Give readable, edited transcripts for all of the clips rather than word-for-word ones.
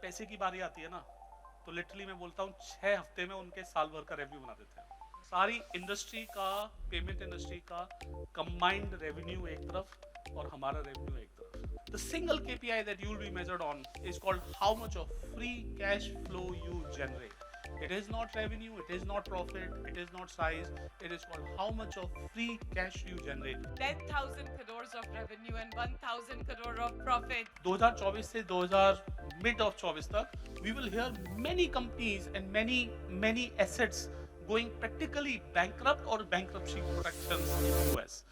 पैसे की बारी आती है ना, तो लिटरली मैं बोलता हूँ 6 हफ्ते में उनके साल भर का रेवेन्यू बना देते हैं। सारी इंडस्ट्री का, पेमेंट इंडस्ट्री का कंबाइंड रेवेन्यू एक तरफ और हमारा रेवेन्यू एक तरफ। The single KPI that you will be measured on is called how much of free cash flow you generate. It is not revenue, it is not profit, it is not size, it is called how much of free cash you generate. 10,000 crores of revenue and 1,000 crore of profit. 2024 से 2000 mid of 24 तक we will hear many companies and many assets going practically bankrupt or bankruptcy protections in the US.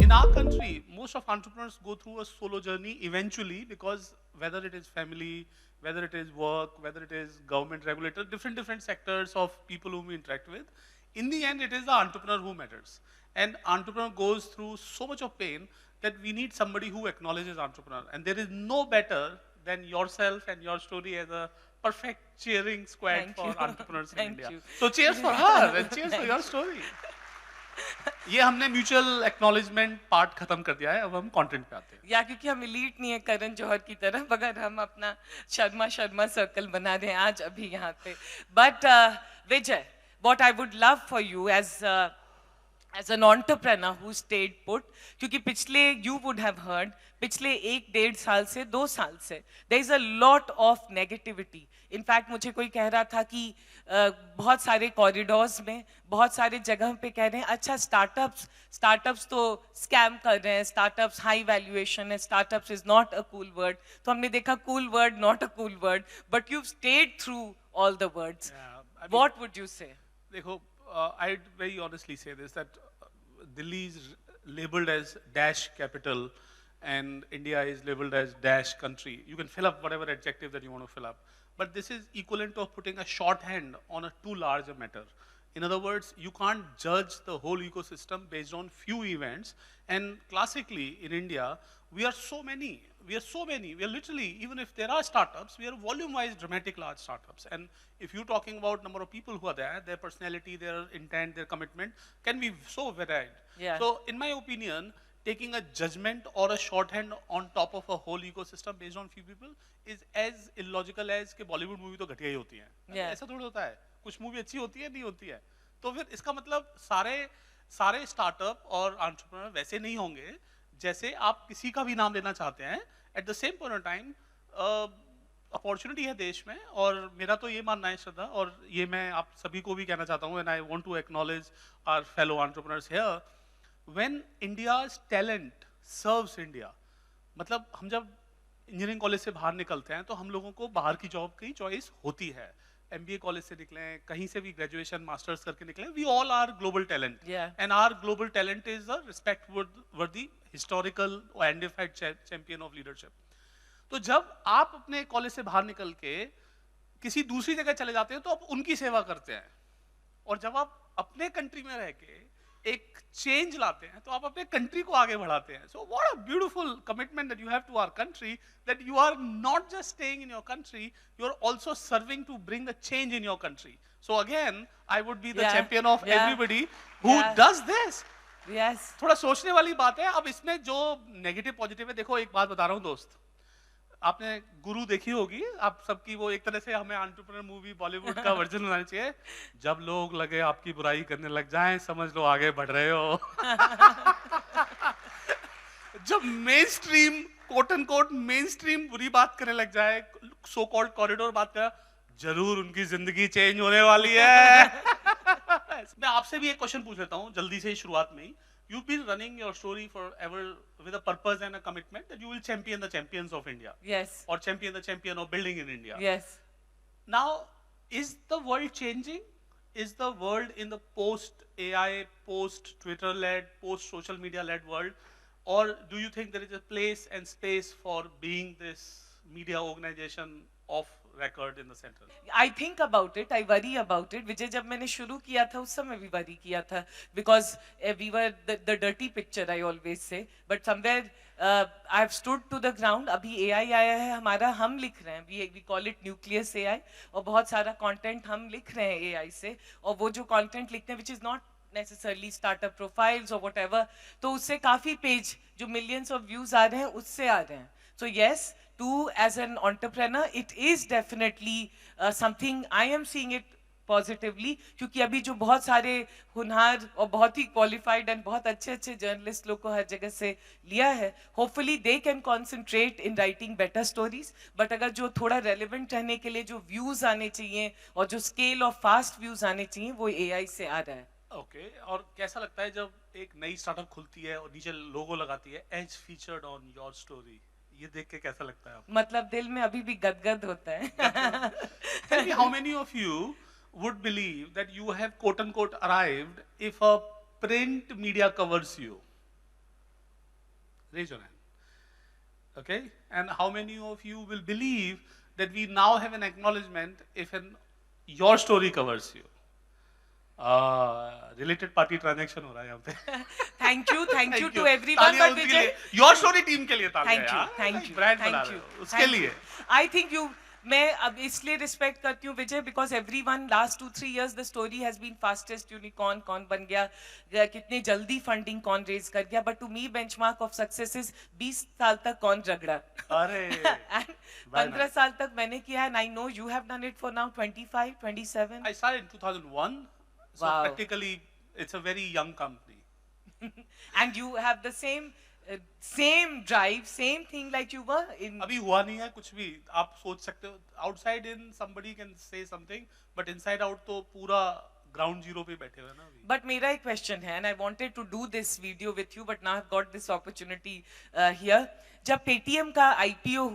In our country, most of entrepreneurs go through a solo journey eventually, because whether it is family, whether it is work, whether it is government regulator, different sectors of people whom we interact with, in the end it is the entrepreneur who matters. And entrepreneur goes through so much of pain that we need somebody who acknowledges entrepreneur. And there is no better than yourself and your story as a perfect cheering squad Thank for you. entrepreneurs in Thank India. you. So cheers for her and cheers for your story. ये हमने mutual acknowledgement part खत्म कर दिया है, अब हम content पे आते हैं। या क्योंकि हम इलीट नहीं है करण जौहर की तरह, मगर हम अपना शर्मा सर्कल बना रहे हैं आज अभी यहाँ पे। But Vijay, what I would love for you as an entrepreneur who stayed put, क्योंकि पिछले you would have heard पिछले 1-1.5 साल से 2 साल से there is a lot of negativity. In fact मुझे कोई कह रहा था कि बहुत सारे कॉरिडोर्स में, बहुत सारे जगह पे कह रहे हैं अच्छा स्टार्टअप्स तो स्कैम कर रहे हैं, स्टार्टअप्स हाई वैल्यूएशन है, startups is not a cool word. तो हमने देखा cool word, not a cool word, but you stayed through all the words. What would you से? देखो, I'd very honestly say this, that Delhi is labeled as dash capital and India is labeled as dash country. You can fill up whatever adjective that you want to fill up. But this is equivalent of putting a shorthand on a too large a matter. In other words, you can't judge the whole ecosystem based on few events. And classically in India, we are so many. We are literally, even if there are startups, we are volume-wise dramatic large startups. And if you're talking about number of people who are there, their personality, their intent, their commitment can be so varied. Yeah. So in my opinion, taking a judgment or a shorthand on top of a whole ecosystem based on few people is as illogical as कि Bollywood movie तो घटिया ही होती है। ऐसा थोड़ा होता है, कुछ मूवी अच्छी होती है, नहीं होती है। तो फिर इसका मतलब सारे स्टार्टअप और एंटरप्रेन्योर वैसे नहीं होंगे जैसे आप किसी का भी नाम लेना चाहते हैं। At the same point of time opportunity है देश में, और मेरा तो ये मानना है श्रद्धा, और ये मैं आप सभी को भी कहना चाहता हूँ, and I want to acknowledge our fellow entrepreneurs here, when India's talent serves India. मतलब हम जब इंजीनियरिंग कॉलेज से बाहर निकलते हैं तो हम लोगों को बाहर की जॉब की चॉइस होती है। MBA कॉलेज से निकले, कहीं से भी ग्रेजुएशन मास्टर्स करके निकले, we all are global talent, and our global talent is a respect worthy historical identified champion of leadership. तो जब आप अपने कॉलेज से बाहर निकल के किसी दूसरी जगह चले जाते हैं तो आप उनकी सेवा करते हैं, और जब आप अपने कंट्री में रह के एक चेंज लाते हैं तो आप अपने कंट्री को आगे बढ़ाते हैं। So what a beautiful commitment that you have to our country, that you are not just staying in your country, you are also serving to bring the change in your country. So again I would be the champion of everybody who does this. Yes, थोड़ा सोचने वाली बात है। अब इसमें जो negative positive है, देखो एक बात बता रहा हूँ दोस्त, आपने गुरु देखी होगी, आप सबकी वो एक तरह से हमें एंटरप्रेन्योर मूवी बॉलीवुड का वर्जन बनाना चाहिए। जब लोग लगे आपकी बुराई करने लग जाएं, समझ लो आगे बढ़ रहे हो। जब mainstream quote and quote mainstream बुरी बात करने लग जाए, सो कॉल्ड कॉरिडोर बात कर, जरूर उनकी जिंदगी चेंज होने वाली है। मैं आपसे भी एक क्वेश्चन पूछ लेता हूँ जल्दी से शुरुआत में ही। You've been running your story forever with a purpose and a commitment that you will champion the champions of India. yes, Or champion the champion of building in India. yes. Now, is the world changing? Is the world in the post AI, post Twitter led, post social media led world? Or do you think there is a place and space for being this media organization of record in the center? I think about it, I worry about it. विजय, जब मैंने शुरू किया था उस समय भी worry किया था, because we were the dirty picture, I always say, but somewhere I've stood to the ground. अभी AI आया है हमारा, हम लिख रहे हैं, we call it nucleus AI, और बहुत सारा content हम लिख रहे हैं AI से, और वो जो content लिखते हैं which is not necessarily startup profiles or whatever, तो उससे काफी page जो millions of views आ रहे हैं उससे आ रहे हैं. So yes, too, as an entrepreneur, it is definitely something I am seeing it positively, क्योंकि अभी जो बहुत सारे हुनर और बहुत ही क्वालिफाइड एंड बहुत अच्छे अच्छे जर्नलिस्ट लोग को हर जगह से लिया है, hopefully they can concentrate in writing better stories. But अगर जो थोड़ा रेलिवेंट रहने के लिए जो व्यूज आने चाहिए और जो स्केल ऑफ फास्ट व्यूज आने चाहिए वो एआई से आ रहा है. ओके और कैसा लगता है जब एक नई स्टार्टअप खुलती है और नीचे लोगो लगाती है as featured on YourStory, ये देख के कैसा लगता है आपको? मतलब दिल में अभी भी गदगद होता है. Tell me, how many of you would believe that you have quote unquote arrived if a print media covers you? Raise your hand. Okay, and how many of you will believe that we now have an acknowledgement if your story covers you? Related party transaction हो रहा है यहाँ पे. Thank you to everyone. But Vijay, your story team के लिए तालियां यार. Thank you. Brand बना रहे हो उसके लिए. I think you. मैं अब इसलिए रिस्पेक्ट करती हूँ Vijay, because everyone last 2-3 years the story has been fastest unicorn, कौन बन गया, कितने जल्दी फंडिंग कौन रेज कर गया. But to me benchmark of success is 20 साल तक कौन झगड़ा. अरे 15 साल तक मैंने किया है. I know you have done it for now 25, 27. I started in 2001, so Wow. practically it's a very young company. And you have the same drive, same thing like you were in. अभी हुआ नहीं है कुछ भी. आप सोच सकते हो outside in somebody can say something, but inside out तो पूरा ground zero पे बैठे हुए ना अभी. But मेरा एक question है, and I wanted to do this video with you, but now I've got this opportunity here. जब Paytm का IPO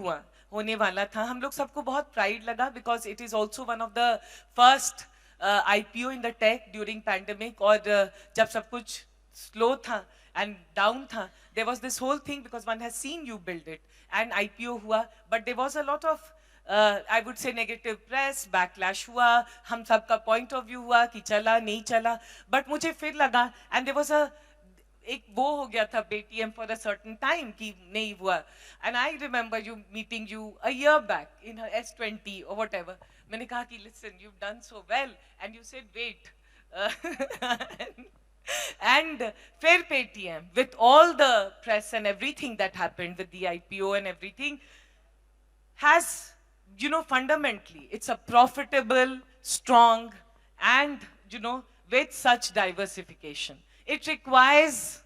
होने वाला था, हम लोग सबको बहुत pride लगा because it is also one of the first IPO in the tech during pandemic. और जब सब कुछ slow था and down था, there was this whole thing because one has seen you build it and IPO हुआ, but there was a lot of I would say negative press, backlash हुआ, हम सबका point of view हुआ कि चला नहीं चला. But मुझे फिर लगा and there was एक वो हो गया था Paytm for a certain time कि नहीं हुआ. And I remember you meeting you a year back in her S20 or whatever. मैंने कहा कि listen, you've done so well, and you said wait. And फिर Paytm, with all the press and everything that happened with the IPO and everything, has, you know, fundamentally, it's a profitable, strong, and, you know, with such diversification. It requires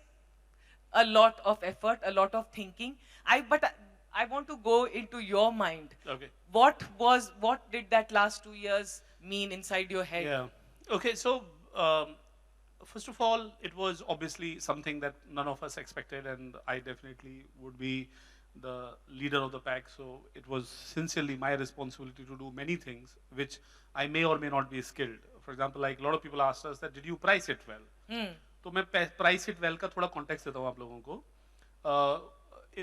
a lot of effort, a lot of thinking. But I want to go into your mind. Okay. What did that last 2 years mean inside your head? Yeah. Okay. So first of all, it was obviously something that none of us expected, and I definitely would be the leader of the pack. So it was sincerely my responsibility to do many things which I may or may not be skilled. For example, like a lot of people asked us that, did you price it well? तो मैं price it well का थोड़ा context देता हूँ आप लोगों को.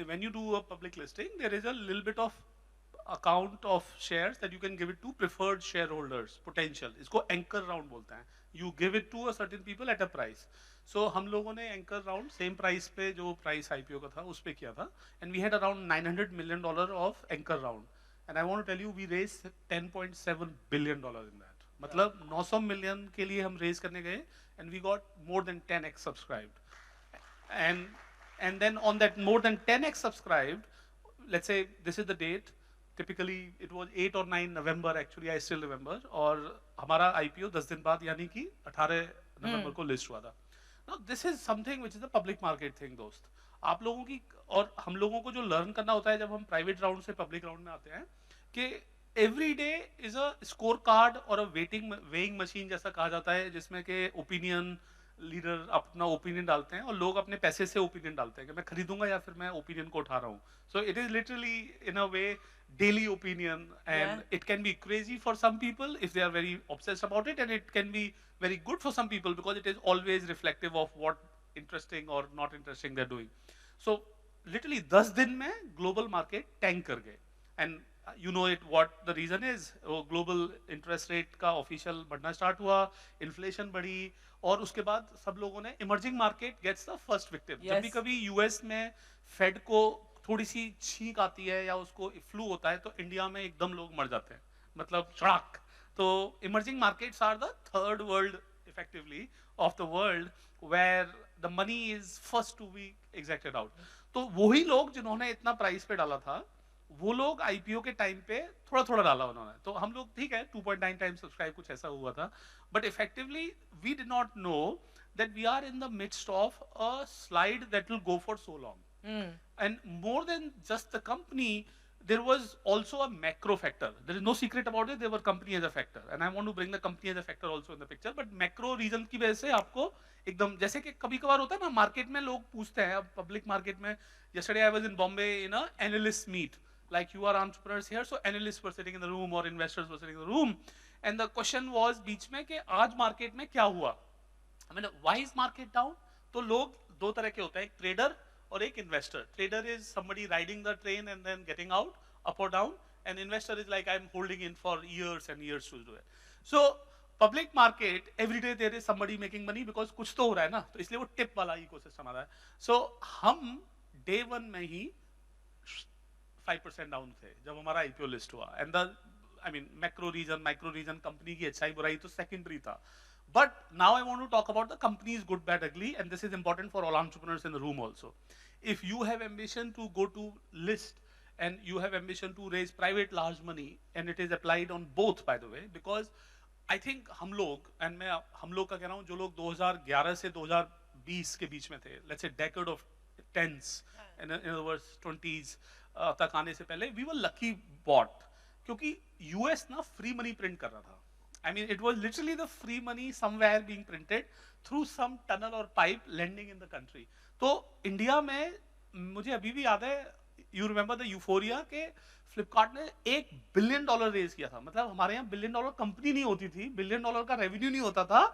When you do a public listing, there is a little bit of account of shares that you can give it to preferred shareholders, potential. इसको anchor round बोलते हैं. You give it to a certain people at a price. So हम लोगों ने anchor round same price पे जो price IPO का था उस पे किया था, and we had around $900 million of anchor round. And I want to tell you, we raised $10.7 billion in that. मतलब 900 million के लिए हम raise करने गए, and we got more than 10x subscribed. And then on that more than 10x subscribed, let's say this is the date. Typically it was 8 or 9 November, actually I still remember. और हमारा IPO 10 दिन बाद यानी कि 18 नवंबर को list हुआ था. Now this is something which is a public market thing, दोस्त. आप लोगों की और हम लोगों को जो लर्न करना होता है जब हम प्राइवेट राउंड से पब्लिक राउंड में आते हैं कि every day is a score card और अ वेइंग मशीन जैसा कहा जाता है, जिसमें के ओपिनियन लीडर अपना ओपिनियन डालते हैं और लोग अपने पैसे से ओपिनियन डालते हैं कि मैं खरीदूंगा या फिर मैं ओपिनियन को उठा रहा हूँ. So it is literally in a way daily opinion, and it can be crazy for some people if they are very obsessed about it, and it can be very good for some people because it is always reflective of what interesting or not interesting they're doing. So literally 10 दिन में global market tank कर गए, and you know it what the reason is, वो global interest rate का official बढ़ना start हुआ, inflation बढ़ी, और उसके बाद सब लोगों ने emerging market gets the first victim. जब भी कभी US में Fed को थोड़ी सी छींक आती है या उसको फ्लू होता है तो इंडिया में एकदम लोग मर जाते हैं, मतलब चड़ाक. तो emerging markets are the third world effectively of the world where the money is first to be extracted out. तो वही लोग जिन्होंने इतना प्राइस पे डाला था, वो लोग आईपीओ के टाइम पे थोड़ा थोड़ा डाला उन्होंने. तो हम लोग ठीक है 2.9 टाइम्स सब्सक्राइब कुछ ऐसा हुआ था, but effectively we did not know that we are in the midst of a slide that will go for so long. And more than just the company, there was also a macro factor. There is no secret about it. There were company as a factor, and I want to bring the company as a factor also in the picture. But macro reason की वजह से आपको एकदम, जैसे कि कभी कभार होता है ना मार्केट में लोग पूछते हैं, अब पब्लिक मार्केट में, yesterday I was in Bombay in a analyst meet, like you are entrepreneurs here, so analysts were sitting in the room or investors were sitting in the room, and the question was बीच में कि आज market में क्या हुआ. I mean, why is market down? तो लोग दो तरह के होते हैं, एक ट्रेडर और एक investor. Trader is somebody riding the train and then getting out up or down, and investor is like I'm holding in for years and years to do it. So public market every day there is somebody making money because कुछ तो हो रहा है ना, तो इसलिए वो tip वाला इकोसिस्टम आ रहा है. So हम day one में ही 5% डाउन थे जब हमारा आईपीओ लिस्ट हुआ, and the I mean macro reason micro reason company की अच्छाई बुराई तो सेकेंडरी था. But now I want to talk about the company's good, bad, ugly, and this is important for all entrepreneurs in the room also. If you have ambition to go to list and you have ambition to raise private large money, and it is applied on both, by the way, because I think हम लोग, and मैं हम लोग का कह रहा हूँ, जो लोग 2011 से 2020 के बीच में थे, let's say decade of tens, in other words 20s तक आने से पहले, we were lucky bought, क्योंकि US ना free money print कर रहा था. I mean, it was literally the free money somewhere being printed through some tunnel or pipe landing in the country. तो इंडिया में मुझे अभी भी याद है, you remember the euphoria के फ्लिपकार्ट ने $1 बिलियन रेज किया था. मतलब हमारे यहाँ $1 बिलियन कंपनी नहीं होती थी, $1 बिलियन का रेवेन्यू नहीं होता था,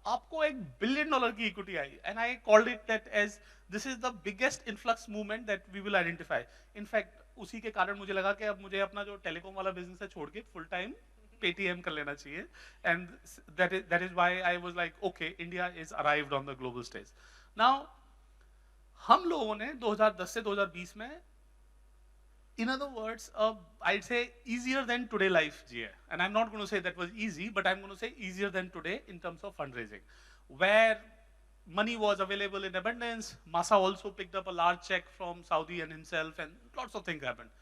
आपको $1 बिलियन की equity I. And I called it that as this is the biggest influx movement that we will identify. In fact उसी के कारण मुझे लगा कि अब मुझे अपना जो टेलीकॉम वाला बिजनेस है छोड़ के फुल टाइम पेटीएम कर लेना चाहिए. And that is why I was like, okay, India is arrived on the global stage. Now हम लोगों ने 2010 से 2020 में, in other words, I'd say easier than today life जिए. And I'm not going to say that was easy, but I'm going to say easier than today in terms of fundraising, where money was available in abundance. Masa also picked up a large check from Saudi and himself, and lots of things happened.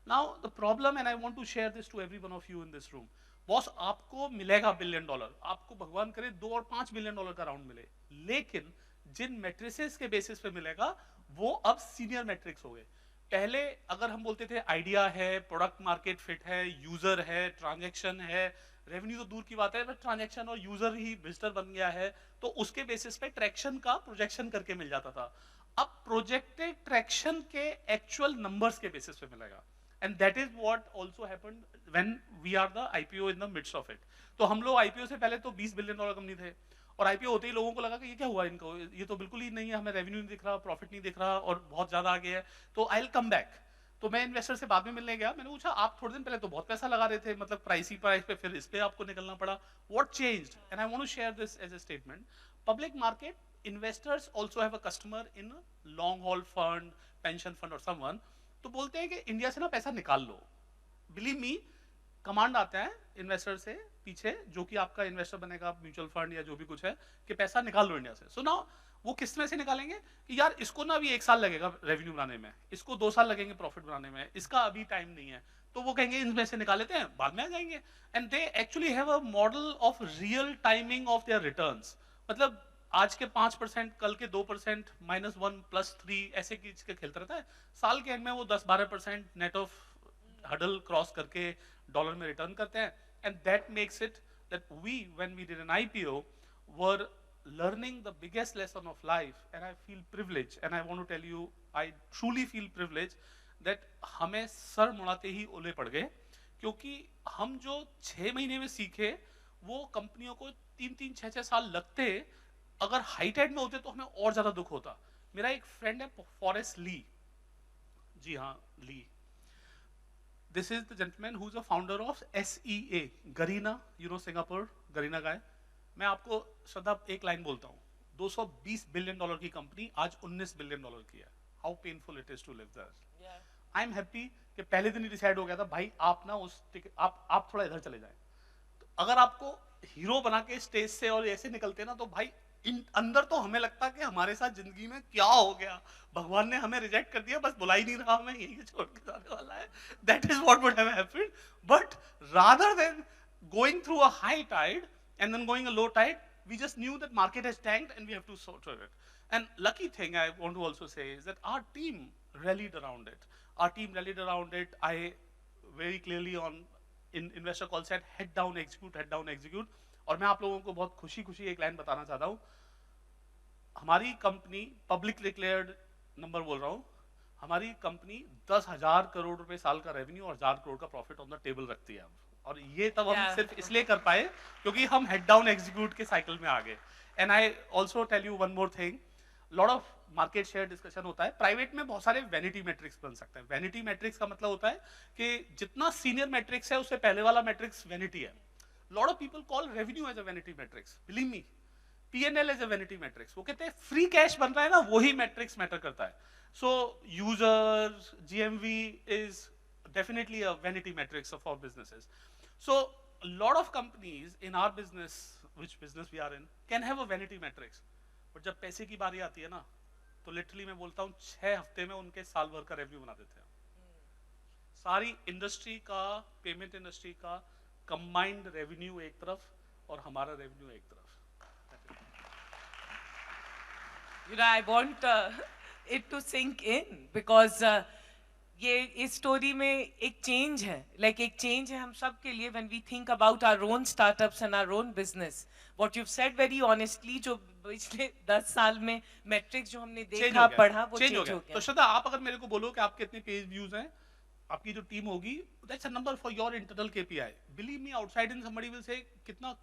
Now the problem, and I want to share this to every one of you in this room, boss आपको मिलेगा $1 billion, आपको भगवान करे 2 और $5 billion का round मिले, लेकिन जिन matrices के बेसिस पे मिलेगा वो अब सीनियर मैट्रिक्स हो गए. पहले अगर हम बोलते थे आइडिया है, प्रोडक्ट मार्केट फिट है, यूजर है, ट्रांजैक्शन है, रेवेन्यू तो दूर की बात है, बट ट्रांजैक्शन और यूजर ही विजिटर बन गया है, तो उसके बेसिस पे ट्रैक्शन का प्रोजेक्शन करके मिल जाता था. अब प्रोजेक्टेड ट्रैक्शन के एक्चुअल नंबर्स के बेसिस पे मिलेगा. And that is what also happened when we are the IPO in the midst of it. तो हम लोग IPO से पहले तो $20 बिलियन कंपनी थे, और IPO होते ही लोगों को लगा कि ये क्या हुआ इनको, ये तो बिल्कुल ही नहीं है, हमें रेवेन्यू नहीं दिख रहा, प्रॉफिट नहीं दिख रहा, और बहुत ज्यादा आगे है, तो आई विल कम बैक. तो मैं इन्वेस्टर से बाद में मिलने गया, मैंने पूछा आप थोड़े दिन पहले तो बहुत पैसा लगा रहे थे, मतलब प्राइस पे, फिर इस पे आपको निकलना पड़ा, what changed? And I want to share this as a statement. Public market investors also have a customer in long haul fund, pension fund और समवन, तो बोलते हैं कि इंडिया से ना पैसा निकाल लो. बिलीव मी, कमांड आता है इन्वेस्टर से पीछे, जो कि आपका इन्वेस्टर बनेगा म्यूचुअल फंड या जो भी कुछ है, कि पैसा निकाल लो इंडिया से. सो नाउ वो किस में से निकालेंगे कि यार इसको ना अभी 1 साल लगेगा रेवेन्यू बनाने में, इसको 2 साल लगेंगे प्रॉफिट बनाने में, इसका अभी टाइम नहीं है, तो वो कहेंगे इनमें से निकाल लेते हैं, बाद में आ जाएंगे. And they actually have a model of real timing of their returns. मतलब आज के 5%, कल के 2%, -1 +3 ऐसे चीज के खेलता रहता है. साल के एंड में वो 10-12% नेट ऑफ हडल क्रॉस करके डॉलर में रिटर्न करते हैं. And that makes it that we, when we did an IPO, were learning the biggest lesson of life, and I feel privileged, and I want to tell you, I truly feel privileged that हमें sir मुड़ाते ही ओले पड़ गए, क्योंकि हम जो 6 महीने में सीखे वो कंपनियों को 3-3, 6-6 साल लगते. अगर हाई टाइड में होते तो हमें और ज्यादा दुख होता. मेरा एक फ्रेंड है फॉरेस्ट ली, जी हाँ ली, This is the gentleman who's a founder of SEA, Garena, you know Singapore, Garena guy. मैं आपको श्रद्धा एक लाइन बोलता हूँ, $220 बिलियन की कंपनी आज $19 बिलियन की है. How painful it is to live there. I'm happy कि पहले दिन ही डिसाइड हो गया था भाई आप ना उस आप थोड़ा इधर चले जाएं. तो अगर आपको हीरो बना के स्टेज से और ऐसे निकलते ना तो भाई अंदर तो हमें लगता कि हमारे साथ जिंदगी में क्या हो गया, भगवान ने हमें रिजेक्ट कर दिया, बस बुला ही नहीं रहा, हमें यही छोड़ के जाने वाला है. That is what would have happened. But rather than going through a high tide and then going a low tide, we just knew that market has tanked and we have to sort through it. And lucky thing I want to also say is that our team rallied around it. I very clearly in investor call said head down execute. और मैं आप लोगों को बहुत खुशी एक line बताना चाहता हूँ. हमारी कंपनी पब्लिक डिक्लेयर्ड नंबर बोल रहा हूँ, हमारी कंपनी 10,000 करोड़ रुपए साल का रेवेन्यू और 1,000 करोड़ का प्रॉफिट ऑन द टेबल रखती है. और ये तब हम सिर्फ इसलिए कर पाए क्योंकि हम हेड डाउन एग्जीक्यूट के साइकिल में आ गए. And I also tell you one more thing, lot of market share discussion होता है. प्राइवेट में बहुत सारे वैनिटी मैट्रिक्स बन सकते हैं. वैनिटी मैट्रिक्स का मतलब होता है कि जितना सीनियर मैट्रिक्स है उससे पहले वाला मैट्रिक्स वैनिटी है. Lot of people call revenue as a vanity matrix. Believe me, P&L as a vanity matrix. वो कहते हैं फ्री कैश बन रहा है ना, वही मैट्रिक्स मैटर करता है. सो user GMV is definitely a vanity matrix for businesses. So a lot of companies in our business, which business we are in, can have a vanity matrix. But जब पैसे की बारी आती है ना, तो literally मैं बोलता हूँ 6 हफ्ते में उनके साल भर का रेवेन्यू बना देते हैं. सारी इंडस्ट्री का, पेमेंट इंडस्ट्री का कंबाइंड रेवेन्यू एक तरफ और हमारा रेवेन्यू एक तरफ. You know, I want it to sink in because ये इस स्टोरी में एक चेंज है, एक चेंज है हम सब के लिए when we think about our own startups and our own business. What you've said very honestly, जो पिछले 10 साल में मैट्रिक्स जो हमने देखा पढ़ा वो चेंज हो गया. तो श्रद्धा आप अगर मेरे को बोलो कि आपके कितने पेज व्यूज हैं, आपकी जो टीम होगी, that's a number for your internal KPI. Believe me, outside in somebody will say कितना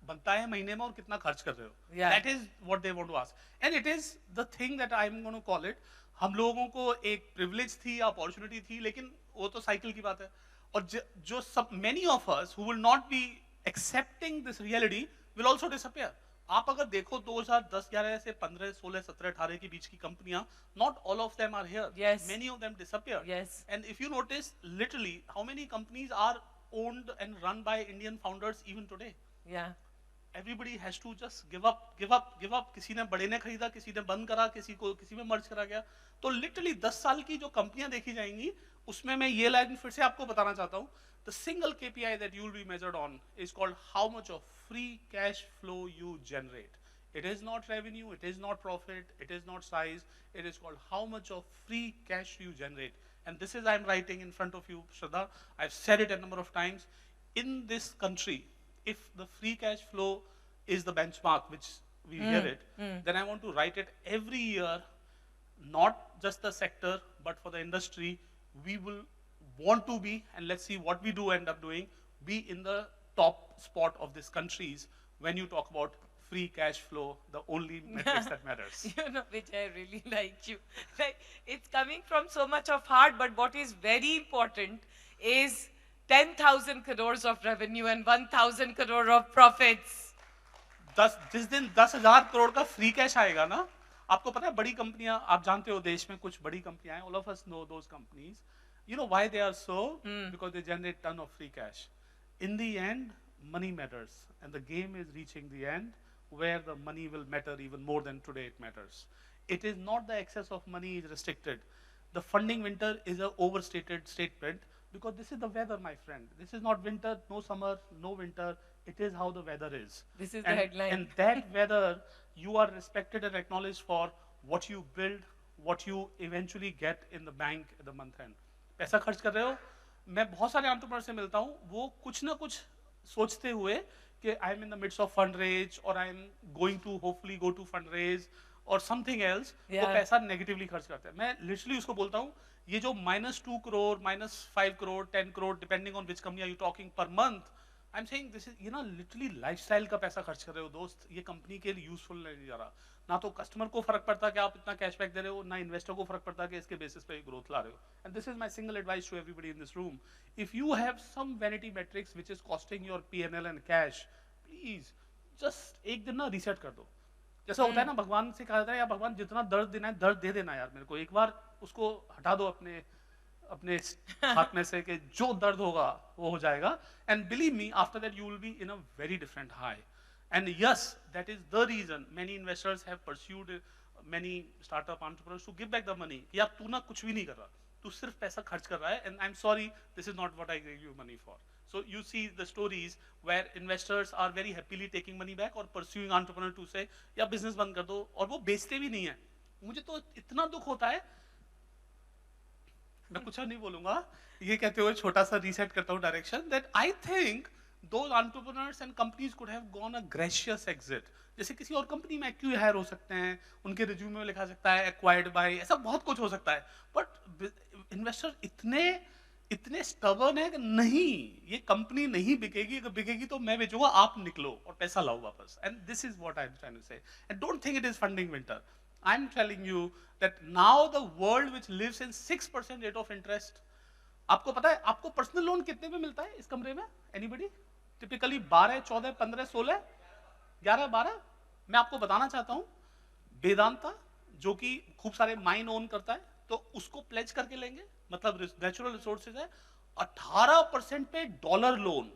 बनता है महीने में और कितना खर्च कर रहे हो. That is what they want to ask. And it is the thing that I'm going to call it. हम लोगों को एक प्रिविलेज थी, अपॉर्चुनिटी थी, लेकिन वो तो साइकिल की बात है. और जो सब many of us who will not be accepting this reality will also disappear. आप अगर देखो 2010, 11 से 15, 16, 17, 18 के बीच की कंपनियां, not all of them are here. Many of them disappear. And if you notice literally how many companies are owned and run by Indian founders even today. Everybody has to just give up. किसी ने बड़े ने खरीदा, किसी ने बंद करा, किसी में मर्ज करा गया. तो लिटरली 10 साल की जो कंपनियां देखी जाएंगी उसमें मैं ये लाइन फिर से आपको बताना चाहता हूँ. The single KPI that you will be measured on is called how much of free cash flow you generate. It is not revenue, it is not profit, it is not size. It is called how much of free cash you generate. And this is I am writing in front of you, Shraddha. I've said it a number of times. In this country, if the free cash flow is the benchmark, which we hear it, then I want to write it every year, not just the sector, but for the industry. We will want to be, and let's see what we do end up doing, be in the top spot of these countries when you talk about free cash flow, the only metrics that matters. You know, which I really like you. It's coming from so much of heart, but what is very important is 10,000 crores of revenue and 1,000 crore of profits. जिस दिन 10,000 करोड़ का free cash आएगा ना, आपको पता है बड़ी कंपनियां, आप जानते हो देश में कुछ बड़ी कंपनियां हैं, all of us know those companies. You know why they are so? Because they generate ton of free cash. In the end, money matters, and the game is reaching the end where the money will matter even more than today it matters. It is not the excess of money is restricted. The funding winter is an overstated statement. Because this is the weather, my friend. This is not winter, no summer, no winter. It is how the weather is. This is the headline. And that weather, you are respected and acknowledged for what you build, what you eventually get in the bank at the month end. पैसा खर्च कर रहे हो. मैं बहुत सारे entrepreneur से मिलता हूँ, वो कुछ ना कुछ सोचते हुए कि I am in the midst of fundraise or I am going to hopefully go to fundraise or something else, वो पैसा नेगेटिवली खर्च करते हैं. मैं लिटरली उसको बोलता हूँ, ये जो -2 crore, -5 crore, 10 crore, depending on which company are you talking per month, I'm saying this is, you know, literally lifestyle का पैसा खर्च कर रहे हो दोस्त, ये कंपनी के लिए यूजफुल नहीं जा रहा। ना तो कस्टमर को फर्क पड़ता कि आप इतना कैशबैक दे रहे हो, ना इन्वेस्टर को फर्क पड़ता कि इसके बेसिस पे ग्रोथ ला रहे हो। And this is my single advice to everybody in this room, if you have some vanity matrix which is costing your PNL and cash, please just एक दिन ना रीसेट कर दो। जैसा होता है ना, भगवान से कहा जाता है, या भगवान जितना दर्द देना है दर्द दे देना यार मेरे को, एक बार उसको हटा दो अपने अपने हाथ में से कि जो दर्द होगा वो हो जाएगा। And believe me, after that you will be in a very different high. And yes, that is the reason many investors have pursued many startup entrepreneurs to give back the money. यार तू ना कुछ भी नहीं कर रहा, तू सिर्फ पैसा खर्च कर रहा है, and I am sorry, this is not what I give you money for. So you see the stories where investors are very happily taking money back or pursuing entrepreneur to say या business बंद कर दो, और वो बेचते भी नहीं है। मुझे तो इतना दुख होता है, मैं कुछ नहीं बोलूंगा, ये कहते हुए छोटा सा रीसेट करता हूँ direction, that I think those entrepreneurs and companies could have gone a gracious exit। जैसे किसी और कंपनी में एक्यू हायर हो सकते हैं, उनके रिज्यूमे में लिखा सकता है एक्वायर्ड बाय, ऐसा बहुत कुछ हो सकता है, बट इन्वेस्टर इतने स्टबर्न है कि नहीं, ये कंपनी नहीं बिकेगी, अगर बिकेगी तो मैं बेचूंगा, आप निकलो और पैसा लाओ वापस। And this is what I am trying to say. And don't think it is funding winter. I am telling you that now the world which lives in 6% rate of interest, आपको पता है आपको पर्सनल लोन कितने में मिलता है इस कमरे में? एनीबॉडी? टिपिकली 12, 14, 15, 16, 11, 12। मैं आपको बताना चाहता हूं, वेदांता जो कि खूब सारे माइन ओन करता है, तो उसको प्लेज करके लेंगे, मतलब नेचुरल रिसोर्सेज है, 18% पे डॉलर लोन,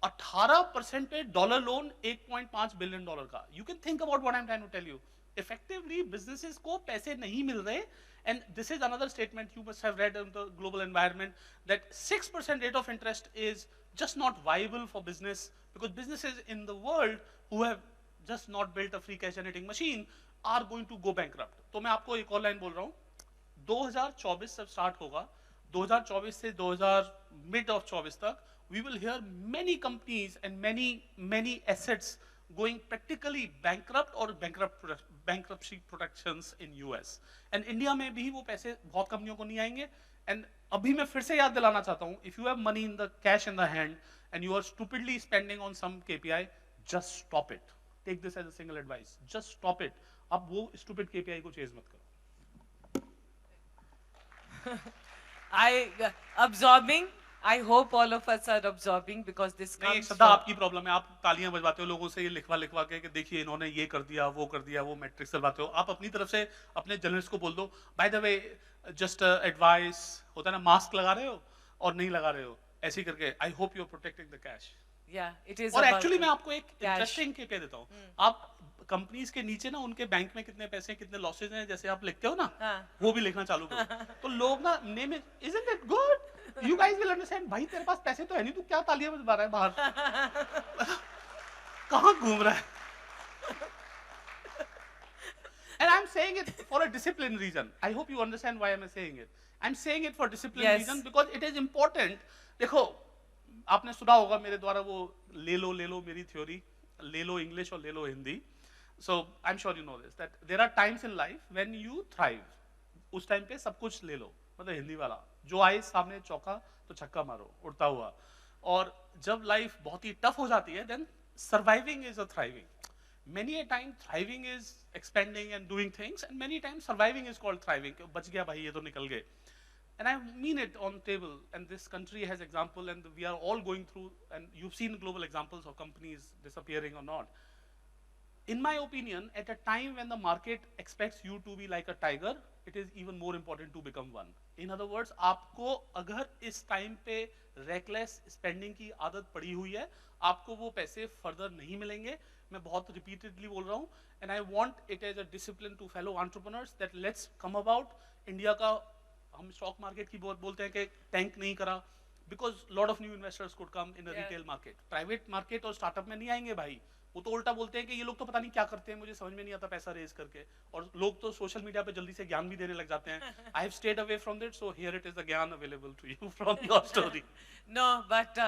18% पे डॉलर लोन, $1.5 बिलियन का। You can think about what I am trying to tell you. Effectively businesses को पैसे नहीं मिल रहे, and this is another statement you must have read in the global environment, that 6% rate of interest is just not viable for business, because businesses in the world who have just not built a free cash generating machine are going to go bankrupt। तो मैं आपको एक और line बोल रहा हूँ, 2024 से start होगा, 2024 से 2000 मिड ऑफ 24 तक we will hear many companies and many assets going practically bankrupt or bankruptcy protections in US। and India में भी वो पैसे बहुत कंपनियों को नहीं आएंगे। and अभी मैं फिर से याद दिलाना चाहता हूँ, if you have money in the cash in the hand and you are stupidly spending on some KPI, just stop it। take this as a single advice, just stop it। अब वो stupid KPI को chase मत करो। Absorbing, I hope all of us are absorbing, because this नहीं, comes सदा from, आपकी problem है, आप तालियां बजवाते हो लोगों से, ये लिखवा के कि देखिए इन्होंने ये कर दिया, वो मैट्रिक्स चलवाते हो। आप अपनी तरफ से अपने जर्नलिस्ट को बोल दो, by the way just advice, होता है ना, मास्क लगा रहे हो और नहीं लगा रहे हो, ऐसे ही करके I hope you are protecting the cash. yeah, it is और about एक्चुअली मैं the आपको एक cash। इंटरेस्टिंग केपीआई देता हूँ, आप कंपनीज के नीचे ना उनके बैंक में कितने पैसे कितने लॉसेज हैं जैसे आप लिखते हो ना, वो भी लिखना चालू करो, तो लोग ना name isn't it good, you guys will understand, भाई तेरे पास पैसे तो है नहीं, तू क्या तालियां बजा रहा है बाहर, कहाँ घूम रहा है। And I'm saying it for a discipline reason. I hope you understand why I'm saying it. I'm saying it for discipline reason because it is important. देखो, आपने सुना होगा मेरे द्वारा वो ले लो मेरी थ्योरी, ले लो इंग्लिश और ले लो Hindi. So I'm sure you know this, that there are times in life when you thrive। उस टाइम पे सब कुछ ले लो, मतलब हिंदी वाला, जो आए सामने चौका तो छक्का मारो उड़ता हुआ। और जब लाइफ बहुत ही टफ हो जाती है, then surviving is a thriving। Many a time thriving is expanding and doing things, and many times surviving is called thriving। बच गया भाई, ये तो निकल गए। And I mean it on table, and this country has example, and we are all going through, and you've seen global examples of companies disappearing or not। In my opinion, at a time when the market expects you to be like a tiger, it is even more important to become one। In other words, आपको अगर इस time पे reckless spending की आदत पड़ी हुई है, आपको वो पैसे फर्दर नहीं मिलेंगे। मैं बहुत रिपीटेडली बोल रहा हूँ, and I want it as a discipline to fellow entrepreneurs that let's come about। India का हम स्टॉक मार्केट की बहुत बोलते हैं कि टैंक नहीं करा, because lot of new investors could come in the retail market। Private market और स्टार्टअप में नहीं आएंगे भाई, वो तो उल्टा बोलते हैं कि ये लोग तो पता नहीं क्या करते हैं, मुझे समझ में नहीं आता पैसा रेज करके, और लोग तो सोशल मीडिया पे जल्दी से ज्ञान भी देने लग जाते हैं। I have stayed away from that, so here it is the ज्ञान available to you from your story। No, but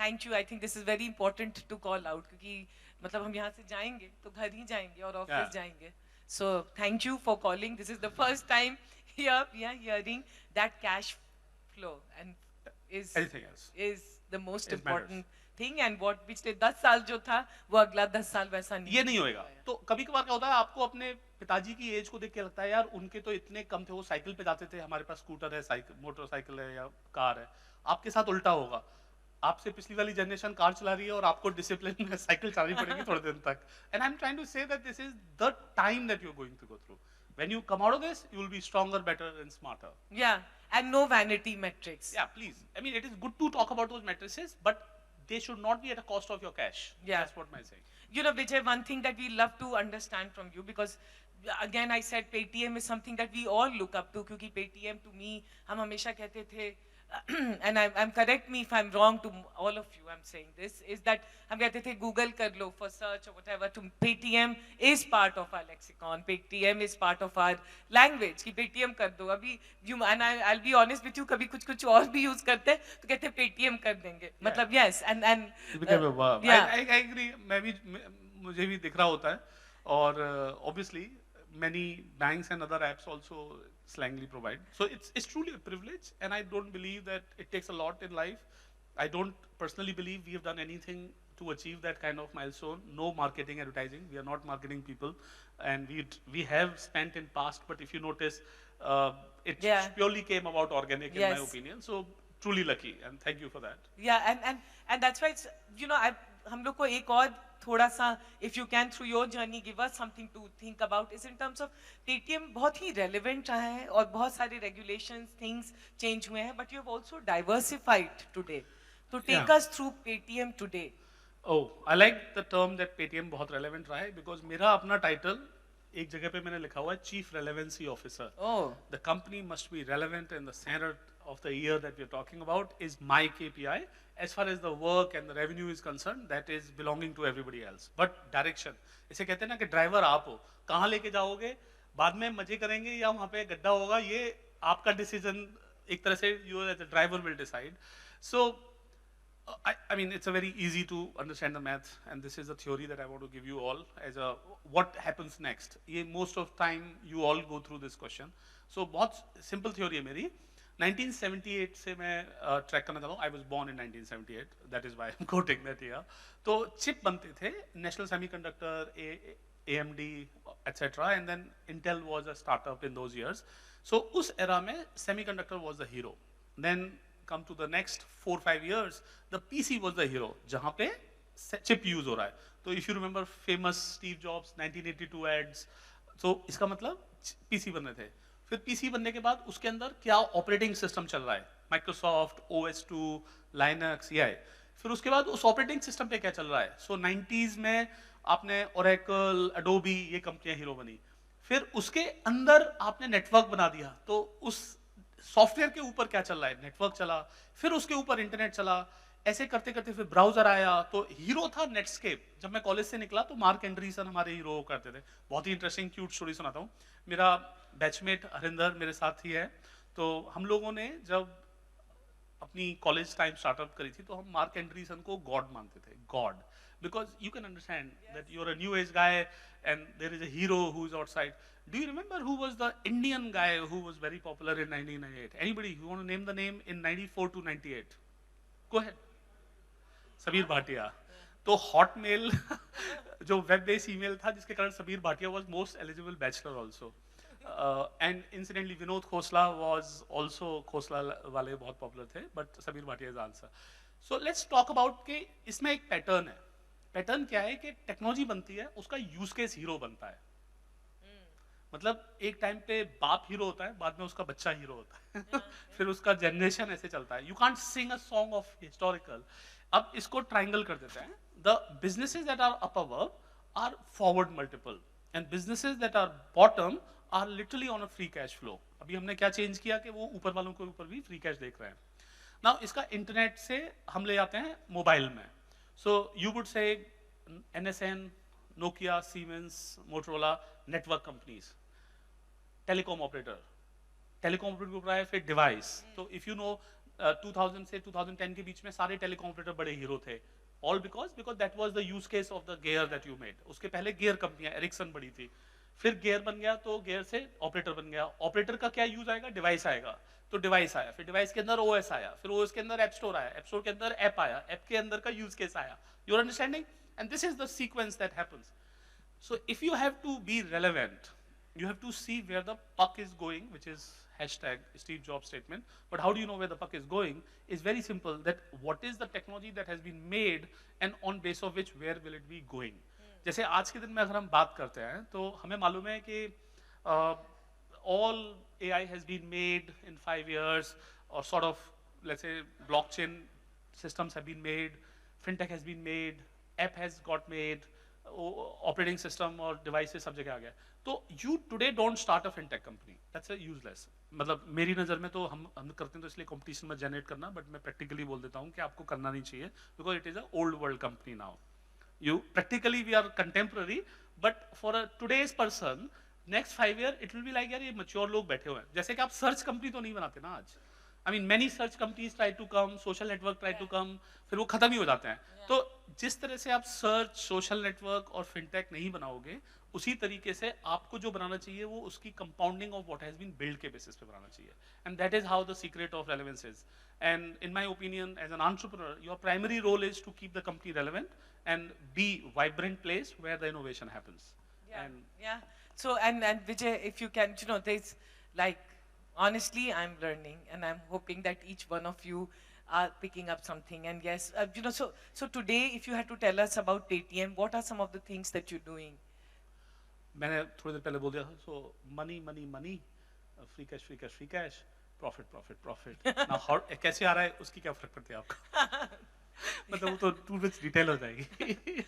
thank you। I think this is very important to call out, क्योंकि मतलब हम यहाँ से जाएंगे तो घर ही जाएंगे और ऑफिस जाएंगे। So thank you for calling। This is the first time here we are hearing that cash flow and is Anything else? is the most It matters. important thing, and what पिछले 10 साल जो था वो अगला 10 साल वैसा नहीं ये नहीं होएगा। तो कभी कभार क्या होता है, आपको अपने पिताजी की एज को देख के लगता है यार उनके तो इतने कम थे, वो साइकिल पे जाते थे, हमारे पास स्कूटर है, साइकिल मोटरसाइकिल है या कार है। आपके साथ उल्टा होगा, आपसे पिछली वाली जनरेशन कार चला रही है और आपको डिसिप्लिन में साइकिल चलानी पड़ेगी थोड़े दिन तक। And I am trying to say that this is the time that you are going to go through. When you come out of this, you will be stronger, better, and smarter. Yeah, and no vanity metrics. Yeah, please. I mean, it is good to talk about those matrices, but they should not be at a cost of your cash. Yeah. That's what I'm saying. You know, Vijay, one thing that we love to understand from you, because again I said Paytm is something that we all look up to, क्योंकि Paytm to me हम हमेशा कहते थे and I'm correct me if I'm wrong to all of you, I'm saying this is that हम कहते थे Google कर लो for search or whatever, to Paytm is part of our lexicon, Paytm is part of our language कि Paytm कर दो। अभी you and I'll be honest with you, कभी कुछ और भी use करते हैं तो कहते हैं Paytm कर देंगे, मतलब yes and It became a verb. yeah. I agree. मुझे भी दिख रहा होता है, और obviously many banks and other apps also slangly provide. So it's truly a privilege, and I don't believe that it takes a lot in life. I don't personally believe we have done anything to achieve that kind of milestone. No marketing, advertising. We are not marketing people, and we have spent in past. But if you notice, it purely came about organic, in my opinion. So truly lucky, and thank you for that. Yeah, and that's why it's, you know, हम लोग को एक और थोड़ा सा, if you can through your journey give us something to think about, is in terms of Paytm बहुत ही relevant रहा है और बहुत सारे regulations things change हुए हैं, but you have also diversified today. So take us through Paytm today. Oh, I like the term that Paytm बहुत relevant रहा है, because मेरा अपना title एक जगह पे मैंने लिखा हुआ है Chief Relevancy Officer. Oh. The company must be relevant in the center of the year that we are talking about is my KPI. As far as the work and the revenue is concerned, that is belonging to everybody else. But direction, इसे कहते हैं ना कि driver आप हो, कहाँ लेके जाओगे, बाद में मजे करेंगे या वहाँ पे गड्ढा होगा, ये आपका डिसीजन एक तरह से you as a driver will decide. So I mean, it's a very easy to understand the math, and this is a theory that I want to give you all as a what happens next. ये most of time you all go through this question. So बहुत simple theory है मेरी. 1978 से मैं track करना चाहता हूँ. I was born in 1978. That is why I'm quoting that year. तो चिप बनते थे, National Semiconductor, AMD, etc. And then Intel was a startup in those years. So उस era में semiconductor was the hero. Then come to the next 4-5 years, the PC was the hero, जहाँ पे chip use हो रहा है. तो if you remember famous Steve Jobs 1982 ads, so इसका मतलब PC बन रहे थे. फिर PC बनने के बाद उसके अंदर क्या ऑपरेटिंग सिस्टम चल रहा है, Microsoft, OS2, Linux, ये है. फिर उसके बाद उस ऑपरेटिंग सिस्टम पे क्या चल रहा है. सो 90s में आपने Oracle, Adobe, ये कंपनियां हीरो बनी. फिर उसके अंदर आपने नेटवर्क बना दिया, तो उस सॉफ्टवेयर के ऊपर क्या चल रहा है, नेटवर्क चला, फिर उसके ऊपर इंटरनेट चला, ऐसे करते करते फिर ब्राउजर आया. तो हीरो था नेटस्केप. जब मैं कॉलेज से निकला तो मार्क एंड्रीसन हमारे हीरो करते थे. बहुत ही इंटरेस्टिंग क्यूट स्टोरी सुनाता हूँ. मेरा बैचमेट हरिंदर मेरे साथ ही है. तो हम लोगों ने जब अपनी कॉलेज टाइम स्टार्टअप करी थी तो हम मार्क एंड्रीसन को गॉड मानते थे. God, because you can understand that you're a new age guy and there is a hero who's outside. Do you remember who was the Indian guy who was very popular in 1998? Anybody who want to name the name in 94 to 98? Go ahead. Sabir Bhatia. तो Hotmail जो web based email था जिसके कारण Sabir Bhatia was most eligible bachelor also. And incidentally Vinod Khosla was also, Khosla वाले बहुत popular थे, but Sabir Bhatia is answer. So let's talk about कि इसमें एक पैटर्न है. पैटर्न क्या है कि टेक्नोलॉजी बनती है, उसका यूज केस हीरो बनता है. मतलब एक टाइम पे बाप हीरो होता है, बाद में उसका बच्चा हीरो होता है. फिर उसका जनरेशन ऐसे चलता है. You can't sing a song of historical. अब इसको ट्रायंगल कर देते हैं. The businesses that are up above are forward multiple and businesses that are bottom are literally on a free cash flow. अभी हमने क्या चेंज किया कि वो ऊपर वालों के ऊपर भी फ्री कैश देख रहे हैं. नाउ इसका इंटरनेट से हम ले आते हैं मोबाइल में. So you would say NSN, Nokia, Siemens, Motorola, network companies, telecom operator के ऊपर आए, फिर device. तो if you know 2000 से 2010 के बीच में सारे telecom operator बड़े हीरो थे. All because that was the use case of the gear that you made. उसके पहले gear कंपनियां, Ericsson बड़ी थी. फिर gear बन गया तो gear से operator बन गया. Operator का क्या use आएगा, device आएगा. तो डिवाइस आया, फिर डिवाइस के अंदर ओएस आया, फिर ओएस के अंदर ऐप स्टोर आया, ऐप स्टोर के अंदर ऐप आया, ऐप के अंदर का यूज केस आया. You are understanding? And this is the sequence that happens. So if you have to be relevant, you have to see where the puck is going, which is hashtag Steve Jobs statement. But how do you know where the puck is going? Is very simple, that what is the technology that has been made and on base of which where will it be going? जैसे आज के दिन में अगर हम बात करते हैं तो हमें मालूम है कि all AI has been made in 5 years, or sort of, let's say, blockchain systems have been made, fintech has been made, app has got made, operating system और devices सब जगह आ गया. तो you today don't start a fintech company. That's a useless. मतलब मेरी नज़र में तो हम करते हैं तो इसलिए competition में generate करना, but मैं practically बोल देता हूँ कि आपको करना नहीं चाहिए, because it is a old world company now. You practically we are contemporary, but for a today's person, next 5 year it will be like यार ये mature लोग बैठे हुए हैं. जैसे कि आप search company तो नहीं बनाते ना आज. I mean many search companies try to come, social network try to come, फिर वो खत्म ही हो जाते हैं. तो जिस तरह से आप search, social network और fintech नहीं बनाओगे, उसी तरीके से आपको जो बनाना चाहिए वो उसकी compounding of what has been built के basis पे बनाना चाहिए. And that is how the secret of relevance is. And in my opinion, as an entrepreneur, your primary role is to keep the company relevant and be vibrant place where the innovation happens. Yeah. So and Vijay, if you can, you know, there's like, honestly, I'm learning, and I'm hoping that each one of you are picking up something. And yes, you know, so today, if you had to tell us about Paytm, what are some of the things that you're doing? मैंने थोड़ी देर पहले बोल दिया. So money, money, money, free cash, free cash, free cash, profit, profit, profit. Now how कैसे आ रहा है उसकी क्या फर्क पड़ती है आपको? मतलब वो तो too much detail हो जाएगी.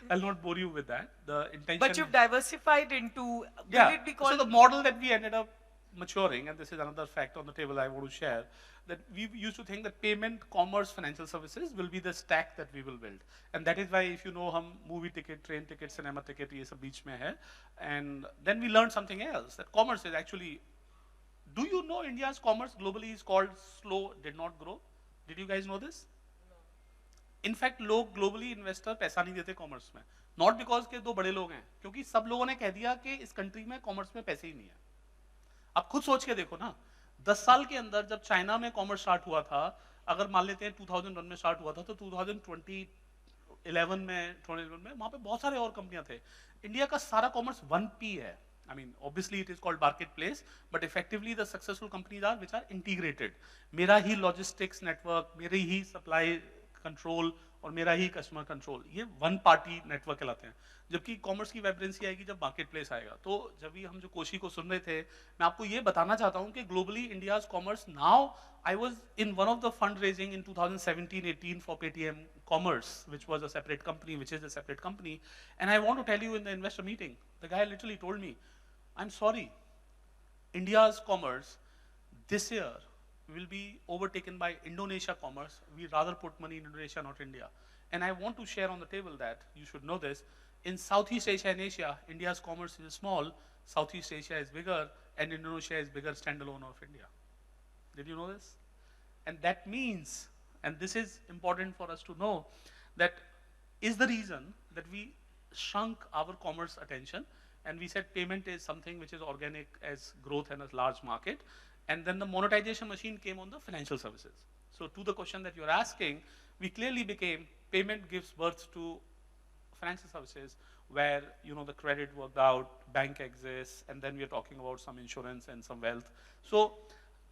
I'll not bore you with that. The intention. But you've diversified into. Yeah. Will it be called? So the model that we ended up maturing, and this is another fact on the table I want to share, that we used to think that payment, commerce, financial services will be the stack that we will build. And that is why, if you know, हम movie ticket, train ticket, cinema ticket, ये सब बीच में है. And then we learned something else, that commerce is actually, do you know India's commerce globally is called slow, did not grow? Did you guys know this? In fact, लोग globally investor पैसा नहीं देते commerce में. Not because के दो बड़े लोग हैं, क्योंकि सब लोगों ने कह दिया कि इस country में commerce में पैसे ही नहीं है. आप खुद सोच के देखो ना, 10 साल के अंदर जब चाइना में कॉमर्स स्टार्ट हुआ था, अगर मान लेते हैं 2001 में स्टार्ट हुआ था, तो 2011 में वहां पे बहुत सारे और कंपनियां थे. इंडिया का सारा कॉमर्स 1P है. I mean, obviously it is called marketplace, but effectively the successful companies are which are integrated. मेरा ही logistics network, मेरी ही supply control और मेरा ही कस्टमर कंट्रोल, ये वन पार्टी नेटवर्क कहलाते हैं. जबकि कॉमर्स की वाइब्रेंसी आएगी जब मार्केट प्लेस आएगा. तो जब भी हम जो कोशी को सुन रहे थे, मैं आपको ये बताना चाहता हूँ कि globally India's commerce now, I was in one of the fund raising in 2017-18 for Paytm commerce, which was a separate company, which is a separate company. And I want to tell you, in the investor meeting, the guy literally told me, I'm sorry, India's commerce this year will be overtaken by Indonesia commerce. We rather put money in Indonesia, not India. And I want to share on the table that you should know this. In Southeast Asia and Asia, India's commerce is small, Southeast Asia is bigger, and Indonesia is bigger standalone of India. Did you know this? And that means, and this is important for us to know, that is the reason that we shrunk our commerce attention, and we said payment is something which is organic as growth and a large market. And then the monetization machine came on the financial services. So to the question that you're asking, we clearly became, payment gives birth to financial services, where, you know, the credit worked out, bank exists, and then we are talking about some insurance and some wealth. So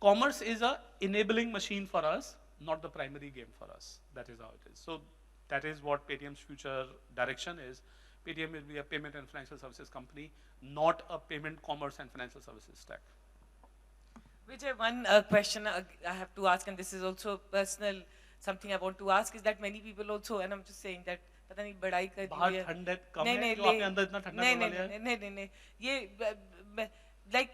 commerce is a enabling machine for us, not the primary game for us. That is how it is. So that is what Paytm's future direction is. Paytm will be a payment and financial services company, not a payment, commerce, and financial services stack. Vijay, one question I have to ask, and this is also personal, something I want to ask, is that many people also, and I'm just saying that, पता नहीं बड़ाई कर रही है. बाहर ठंड कम है, जो आपके अंदर इतना ठंडा करवा लिया है. नहीं, ये like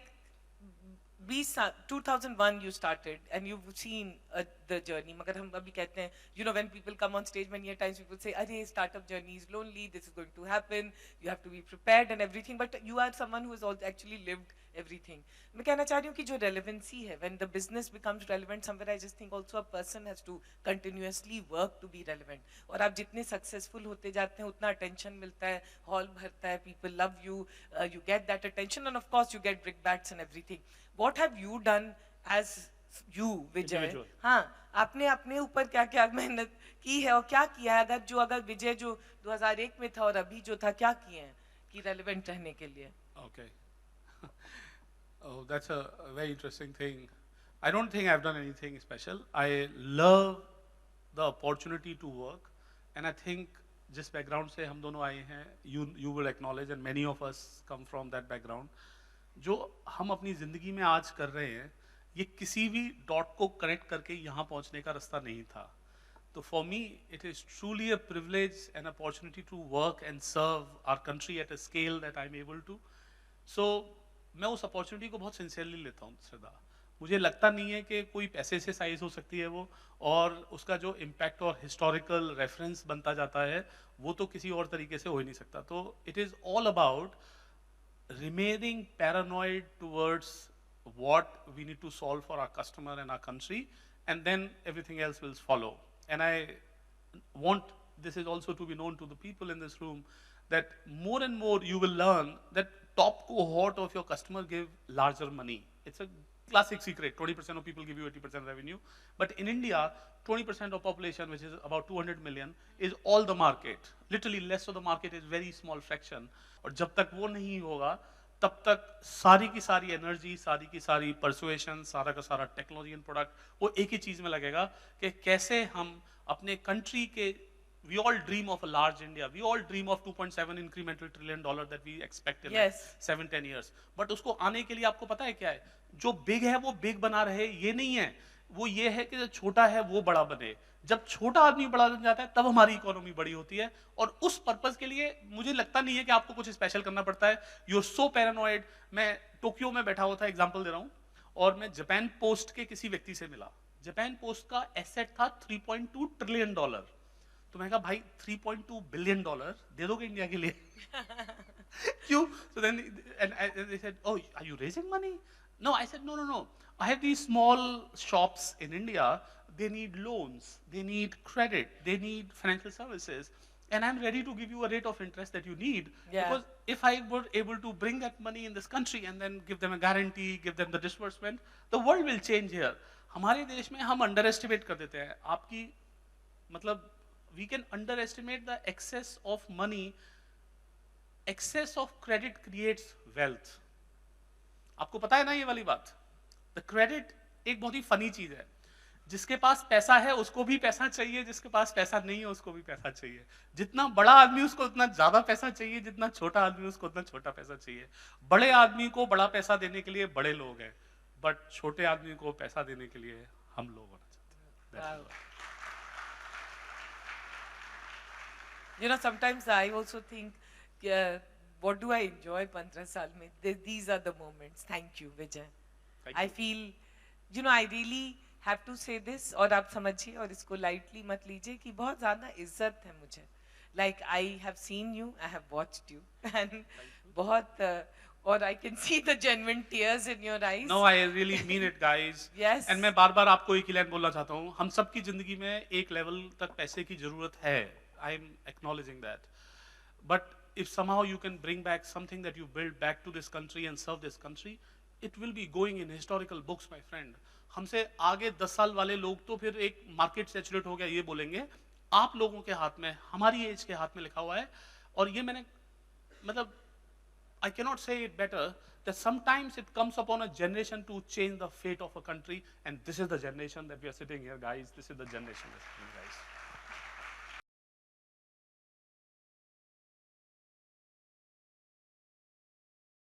2001 you started, and you've seen the journey. मगर हम अभी कहते हैं, you know, when people come on stage, many times people say, अरे startup journey is lonely, this is going to happen, you have to be prepared and everything. But you are someone who has also actually lived everything. मैं कहना चाह रही हूँ कि जो relevancy है, when the business becomes relevant somewhere, I just think also a person has to continuously work to be relevant. और आप जितने successful होते जाते हैं, उतना attention मिलता है, hall भरता है, people love you, you get that attention, and of course you get brickbats and everything. What have you done as you Vijay, Individual. हाँ, आपने अपने ऊपर क्या क्या मेहनत की है और क्या किया है, अगर विजय जो 2001 में था और अभी जो था, क्या किए हैं कि रेलेवेंट रहने के लिए? Okay. Oh, that's a very interesting thing. I don't think I've done anything special. I love the opportunity to work, and I think जिस background से हम दोनों आए हैं, you will acknowledge, and many of us come from that background. जो हम अपनी जिंदगी में आज कर रहे हैं, ये किसी भी डॉट को कनेक्ट करके यहाँ पहुँचने का रास्ता नहीं था. So for me, it is truly a privilege and opportunity to work and serve our country at a scale that I'm able to. So मैं उस अपॉर्चुनिटी को बहुत सिंसियरली लेता हूँ श्रद्धा. मुझे लगता नहीं है कि कोई पैसे से साइज हो सकती है वो, और उसका जो इम्पैक्ट और हिस्टोरिकल रेफरेंस बनता जाता है वो तो किसी और तरीके से हो ही नहीं सकता. तो it is all about remaining paranoid towards what we need to solve for our customer and our country, and then everything else will follow. And I want this is also to be known to the people in this room, that more and more you will learn that top cohort of your customer give larger money. It's a classic secret. 20% of people give you 80% revenue, but in India 20% of population, which is about 200 million, is all the market. Literally less of the market is very small fraction. और जब तक वो नहीं होगा तब तक सारी की सारी एनर्जी, सारी की सारी परसुएशन, सारा का सारा टेक्नोलॉजी एंड प्रोडक्ट वो एक ही चीज में लगेगा कि कैसे हम अपने कंट्री के, we all dream of a large India, we all dream of 2.7 incremental $1 trillion that we expect in Yes. 7-10 years. But उसको आने के लिए आपको पता है क्या है? जो बिग है वो बिग बना रहे, ये नहीं है. वो ये है कि जो छोटा है वो बड़ा बने. जब छोटा आदमी बड़ा बन जाता है तब हमारी इकोनॉमी बड़ी होती है, और उस पर्पस के लिए मुझे लगता नहीं है कि आपको कुछ स्पेशल करना पड़ता है. You are so paranoid. मैं टोक्यो में बैठा हुआ था, एग्जांपल दे रहा हूं, और मैं जापान पोस्ट के किसी व्यक्ति से मिला. जापान पोस्ट का एसेट था $3.2 ट्रिलियन. तो मैं कहा भाई $3.2 बिलियन दे दोगे इंडिया के लिए? क्यों? So then and they said, oh, are you raising money? No, I said, no. I have these small shops in India. They need loans, they need credit, they need financial services, and I'm ready to give you a rate of interest that you need. Yeah. Because if I were able to bring that money in this country and then give them a guarantee, give them the disbursement, the world will change here. हमारे देश में हम underestimate कर देते हैं. आपकी मतलब we can underestimate the excess of money. Excess of credit creates wealth. आपको पता है ना ये वाली बात? The credit एक बहुत ही फनी चीज है. जिसके पास पैसा है उसको भी पैसा चाहिए, जिसके पास पैसा नहीं है उसको भी पैसा चाहिए. जितना बड़ा आदमी उसको उतना ज्यादा पैसा चाहिए, जितना छोटा आदमी उसको उतना छोटा पैसा चाहिए. बड़े आदमी को बड़ा पैसा देने के लिए बड़े लोग हैं, बट छोटे आदमी को पैसा देने के लिए हम लोग होना चाहते हैं. You know, sometimes I also think, what do I enjoy 15 साल में? These are the moments. Thank you, Vijay. Thank I you. feel, you know, I really have to say this, और आप समझिए और इसको lightly मत लीजिए, कि बहुत ज़्यादा इज्जत है मुझे. Like I have seen you, I have watched you, and बहुत और I can see the genuine tears in your eyes. No, I really mean it, guys. Yes. And मैं बार-बार आपको एक ही लाइन बोलना चाहता हूँ. हम सबकी जिंदगी में एक लेवल तक पैसे की जरूरत है. I'm acknowledging that. But if somehow you can bring back something that you build back to this country and serve this country, it will be going in historical books, my friend. हमसे आगे 10 साल वाले लोग तो फिर एक market saturate हो गया ये बोलेंगे. आप लोगों के हाथ में, हमारी एज के हाथ में लिखा हुआ है. और ये मैंने मतलब I cannot say it better, that sometimes it comes upon a generation to change the fate of a country, and this is the generation that we are sitting here, guys. This is the generation, guys.